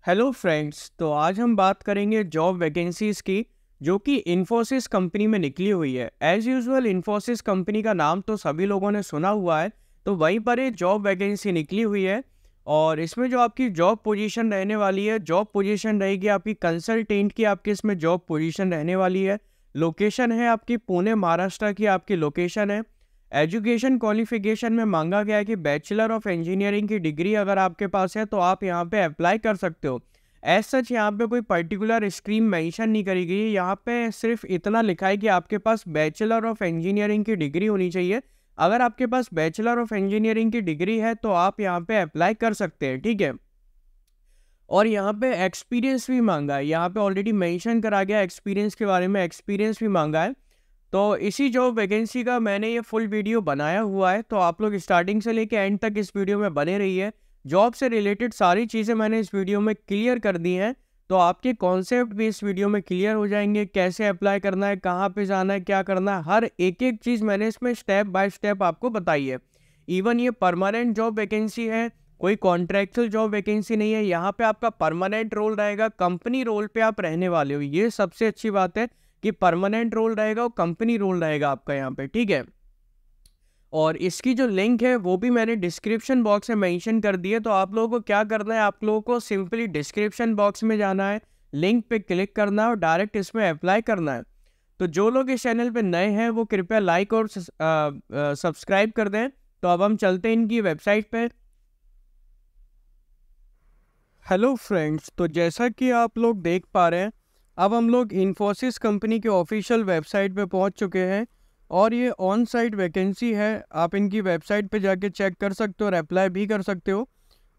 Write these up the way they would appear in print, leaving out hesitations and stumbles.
Hello friends, तो आज हम बात करेंगे जॉब वैकेंसीज की जो कि इन्फोसिस कंपनी में निकली हुई है। एज यूजुअल इन्फोसिस कंपनी का नाम तो सभी लोगों ने सुना हुआ है, तो वहीं पर ये जॉब वैकेंसी निकली हुई है। और इसमें जो आपकी जॉब पोजीशन रहने वाली है, जॉब पोजीशन रहेगी आपकी कंसल्टेंट की, आपकी इसमें जॉब पोजीशन रहने वाली है। लोकेशन है आपकी पुणे महाराष्ट्र की आपकी लोकेशन है। एजुकेशन क्वालिफिकेशन में मांगा गया है कि बैचलर ऑफ इंजीनियरिंग की डिग्री अगर आपके पास है तो आप यहाँ पे अप्लाई कर सकते हो। एज सच यहाँ पे कोई पर्टिकुलर स्ट्रीम मेंशन नहीं करी गई है, यहाँ पे सिर्फ इतना लिखा है कि आपके पास बैचलर ऑफ इंजीनियरिंग की डिग्री होनी चाहिए। अगर आपके पास बैचलर ऑफ इंजीनियरिंग की डिग्री है तो आप यहाँ पे अप्लाई कर सकते हैं, ठीक है। और यहाँ पे एक्सपीरियंस भी मांगा है, यहाँ पे ऑलरेडी मेंशन करा गया एक्सपीरियंस के बारे में, एक्सपीरियंस भी मांगा है। तो इसी जॉब वैकेंसी का मैंने ये फुल वीडियो बनाया हुआ है, तो आप लोग स्टार्टिंग से लेके एंड तक इस वीडियो में बने रहिए। जॉब से रिलेटेड सारी चीज़ें मैंने इस वीडियो में क्लियर कर दी हैं, तो आपके कॉन्सेप्ट भी इस वीडियो में क्लियर हो जाएंगे। कैसे अप्लाई करना है, कहाँ पे जाना है, क्या करना है, हर एक एक चीज़ मैंने इसमें स्टेप बाय स्टेप आपको बताई है। इवन ये परमानेंट जॉब वैकेंसी है, कोई कॉन्ट्रैक्चुअल जॉब वैकेंसी नहीं है। यहाँ पे आपका परमानेंट रोल रहेगा, कंपनी रोल पे आप रहने वाले हो। ये सबसे अच्छी बात है कि परमानेंट रोल रहेगा और कंपनी रोल रहेगा आपका यहाँ पे, ठीक है। और इसकी जो लिंक है वो भी मैंने डिस्क्रिप्शन बॉक्स में मेंशन कर दी है। तो आप लोगों को क्या करना है, आप लोगों को सिंपली डिस्क्रिप्शन बॉक्स में जाना है, लिंक पे क्लिक करना है और डायरेक्ट इसमें अप्लाई करना है। तो जो लोग इस चैनल पे नए हैं वो कृपया लाइक और सब्सक्राइब कर दें। तो अब हम चलते हैं इनकी वेबसाइट पे। हेलो फ्रेंड्स, तो जैसा कि आप लोग देख पा रहे हैं, अब हम लोग इन्फोसिस कंपनी के ऑफिशियल वेबसाइट पे पहुंच चुके हैं और ये ऑन साइट वैकेंसी है। आप इनकी वेबसाइट पे जाके चेक कर सकते हो और अप्लाई भी कर सकते हो।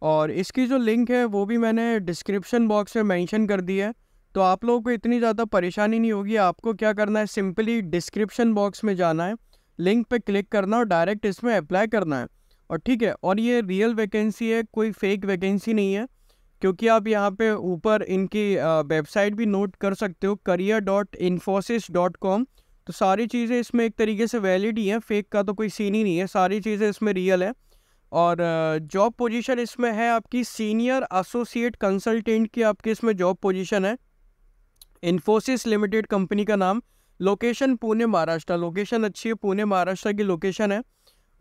और इसकी जो लिंक है वो भी मैंने डिस्क्रिप्शन बॉक्स में मेंशन कर दी है। तो आप लोगों को इतनी ज़्यादा परेशानी नहीं होगी। आपको क्या करना है, सिंपली डिस्क्रिप्शन बॉक्स में जाना है, लिंक पे क्लिक करना और डायरेक्ट इसमें अप्लाई करना है। और ठीक है, और ये रियल वैकेंसी है, कोई फेक वैकेंसी नहीं है। क्योंकि आप यहाँ पे ऊपर इनकी वेबसाइट भी नोट कर सकते हो, career.infosys.com। तो सारी चीज़ें इसमें एक तरीके से वैलिड ही हैं, फेक का तो कोई सीन ही नहीं है, सारी चीज़ें इसमें रियल है। और जॉब पोजीशन इसमें है आपकी सीनियर एसोसिएट कंसल्टेंट की, आपकी इसमें जॉब पोजीशन है। इन्फोसिस लिमिटेड कंपनी का नाम, लोकेशन पुणे महाराष्ट्र, लोकेशन अच्छी है, पुणे महाराष्ट्र की लोकेशन है।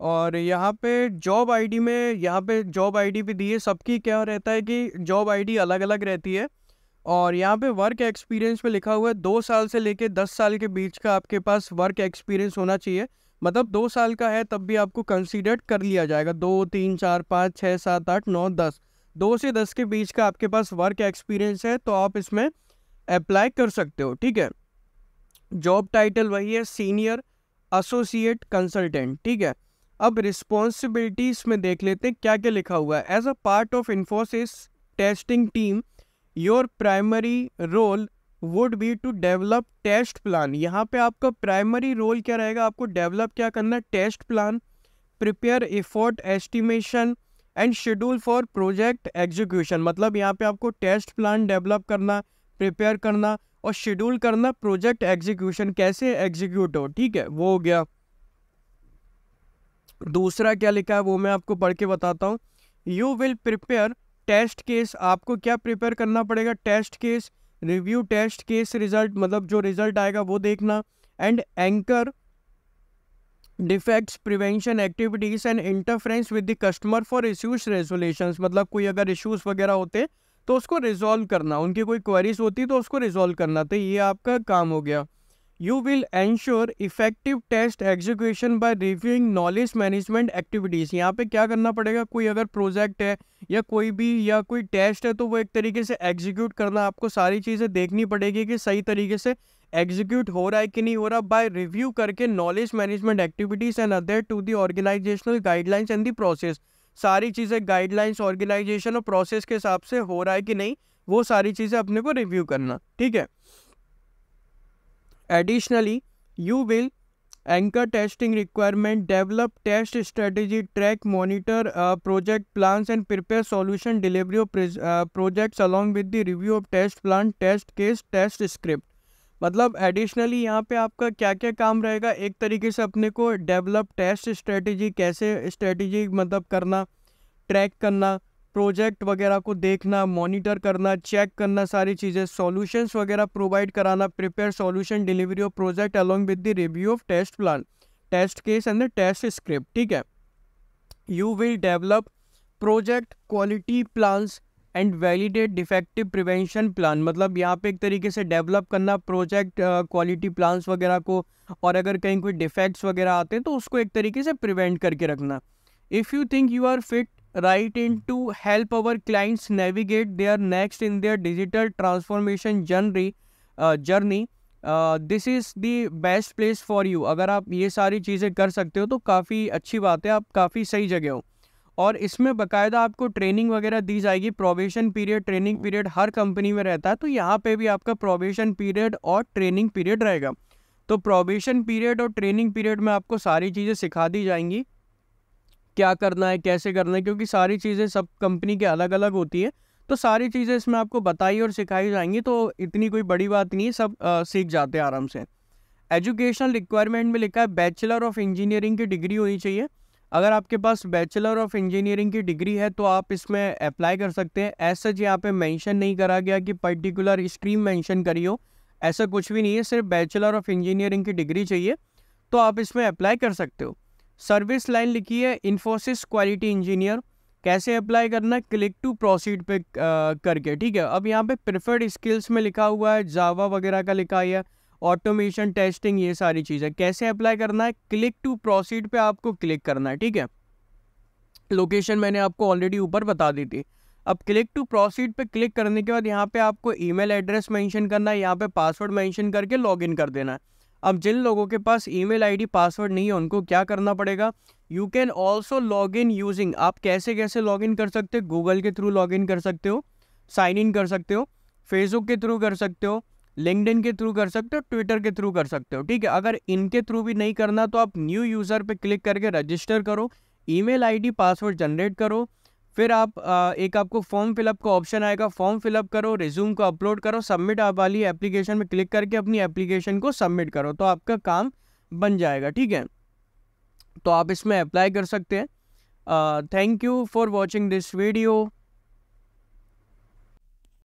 और यहाँ पे जॉब आईडी में, यहाँ पे जॉब आईडी भी दी है। सबकी क्या रहता है कि जॉब आईडी अलग अलग रहती है। और यहाँ पे वर्क एक्सपीरियंस में लिखा हुआ है 2 साल से लेके 10 साल के बीच का आपके पास वर्क एक्सपीरियंस होना चाहिए। मतलब 2 साल का है तब भी आपको कंसीडर कर लिया जाएगा। 2, 3, 4, 5, 6, 7, 8, 9, 10, 2 से 10 के बीच का आपके पास वर्क एक्सपीरियंस है तो आप इसमें अप्लाई कर सकते हो, ठीक है। जॉब टाइटल वही है, सीनियर एसोसिएट कंसल्टेंट, ठीक है। अब रिस्पॉन्सिबिलिटीज में देख लेते हैं क्या क्या लिखा हुआ है। As a part of Infosys testing team, your primary role would be to develop test plan. यहाँ पे आपका प्राइमरी रोल क्या रहेगा, आपको डेवलप क्या करना है, test plan, prepare effort estimation and schedule for project execution. मतलब यहाँ पे आपको टेस्ट प्लान डेवलप करना, प्रिपेयर करना और शेड्यूल करना प्रोजेक्ट एग्जीक्यूशन, कैसे एग्जीक्यूट हो, ठीक है, वो हो गया। दूसरा क्या लिखा है वो मैं आपको पढ़ के बताता हूँ। You will prepare test case, आपको क्या प्रिपेयर करना पड़ेगा, test case, review test case result, मतलब जो रिजल्ट आएगा वो देखना, and anchor defects prevention activities and interference with the customer for issues resolutions. मतलब कोई अगर इश्यूज वगैरह होते तो उसको रिजॉल्व करना, उनकी कोई क्वेरीज होती तो उसको रिजॉल्व करना, तो ये आपका काम हो गया। You will ensure effective test execution by reviewing knowledge management activities। यहाँ पे क्या करना पड़ेगा, कोई अगर प्रोजेक्ट है या कोई भी या कोई टेस्ट है तो वो एक तरीके से एग्जीक्यूट करना, आपको सारी चीज़ें देखनी पड़ेगी कि सही तरीके से एग्जीक्यूट हो रहा है कि नहीं हो रहा, बाय रिव्यू करके knowledge management activities and other to the organisational guidelines and the process. सारी चीज़ें गाइडलाइंस, ऑर्गेनाइजेशन और प्रोसेस के हिसाब से हो रहा है कि नहीं, वो सारी चीज़ें अपने को रिव्यू करना, ठीक है। Additionally, you will anchor testing requirement, develop test strategy, track, monitor project plans and prepare solution delivery of projects along with the review of test plan, test case, test script। मतलब additionally यहाँ पे आपका क्या क्या काम रहेगा, एक तरीके से अपने को डेवलप टेस्ट स्ट्रेटेजी, कैसे स्ट्रेटेजी मतलब करना, ट्रैक करना, प्रोजेक्ट वगैरह को देखना, मॉनिटर करना, चेक करना, सारी चीज़ें, सॉल्यूशंस वगैरह प्रोवाइड कराना, prepare solution delivery of project along with the review of test plan, test case and the test script. ठीक है, you will develop project quality plans and validate defective prevention plan. मतलब यहाँ पे एक तरीके से डेवलप करना प्रोजेक्ट क्वालिटी प्लान्स वगैरह को, और अगर कहीं कोई डिफेक्ट्स वगैरह आते हैं तो उसको एक तरीके से प्रिवेंट करके रखना। If you think you are fit right in to help our clients navigate their next in their digital transformation journey, this is the best place for you। अगर आप ये सारी चीज़ें कर सकते हो तो काफ़ी अच्छी बात है, आप काफ़ी सही जगह हो। और इसमें बाकायदा आपको ट्रेनिंग वगैरह दी जाएगी, प्रोबेशन पीरियड, ट्रेनिंग पीरियड हर कंपनी में रहता है, तो यहाँ पे भी आपका प्रोबेशन पीरियड और ट्रेनिंग पीरियड रहेगा। तो प्रोबेशन पीरियड और ट्रेनिंग पीरियड में आपको सारी चीज़ें सिखा दी जाएंगी, क्या करना है, कैसे करना है, क्योंकि सारी चीज़ें सब कंपनी के अलग अलग होती है, तो सारी चीज़ें इसमें आपको बताई और सिखाई जाएंगी, तो इतनी कोई बड़ी बात नहीं है, सब सीख जाते हैं आराम से। एजुकेशनल रिक्वायरमेंट में लिखा है बैचलर ऑफ इंजीनियरिंग की डिग्री होनी चाहिए। अगर आपके पास बैचलर ऑफ इंजीनियरिंग की डिग्री है तो आप इसमें अप्लाई कर सकते हैं। ऐसा यहाँ पे मेंशन नहीं करा गया कि पर्टिकुलर स्ट्रीम मेंशन करी हो, ऐसा कुछ भी नहीं है, सिर्फ बैचलर ऑफ इंजीनियरिंग की डिग्री चाहिए तो आप इसमें अप्लाई कर सकते हो। सर्विस लाइन लिखी है इन्फोसिस क्वालिटी इंजीनियर। कैसे अप्लाई करना है, क्लिक टू प्रोसीड पे करके। ठीक है, अब यहाँ पे प्रेफर्ड स्किल्स में लिखा हुआ है जावा वगैरह का लिखा है, ऑटोमेशन, टेस्टिंग, ये सारी चीज़ें। कैसे अप्लाई करना है, क्लिक टू प्रोसीड पे आपको क्लिक करना है। ठीक है, लोकेशन मैंने आपको ऑलरेडी ऊपर बता दी थी। अब क्लिक टू प्रोसीड पे क्लिक करने के बाद यहाँ पे आपको ईमेल एड्रेस मेंशन करना है, यहाँ पे पासवर्ड मेंशन करके लॉगिन कर देना है। अब जिन लोगों के पास ईमेल आईडी पासवर्ड नहीं है उनको क्या करना पड़ेगा, you can also log in using, आप कैसे कैसे लॉग इन कर सकते हो, गूगल के थ्रू लॉग इन कर सकते हो, साइन इन कर सकते हो, फेसबुक के थ्रू कर सकते हो, लिंक्डइन के थ्रू कर सकते हो, ट्विटर के थ्रू कर सकते हो। ठीक है, अगर इनके थ्रू भी नहीं करना तो आप न्यू यूज़र पे क्लिक करके रजिस्टर करो, ईमेल आईडी पासवर्ड जनरेट करो, फिर आप एक आपको फॉर्म फिलअप का ऑप्शन आएगा, फॉर्म फिलअप करो, रिज्यूम को अपलोड करो, सबमिट आप वाली एप्लीकेशन में क्लिक करके अपनी एप्लीकेशन को सबमिट करो, तो आपका काम बन जाएगा। ठीक है, तो आप इसमें अप्लाई कर सकते हैं। Thank you for watching this video.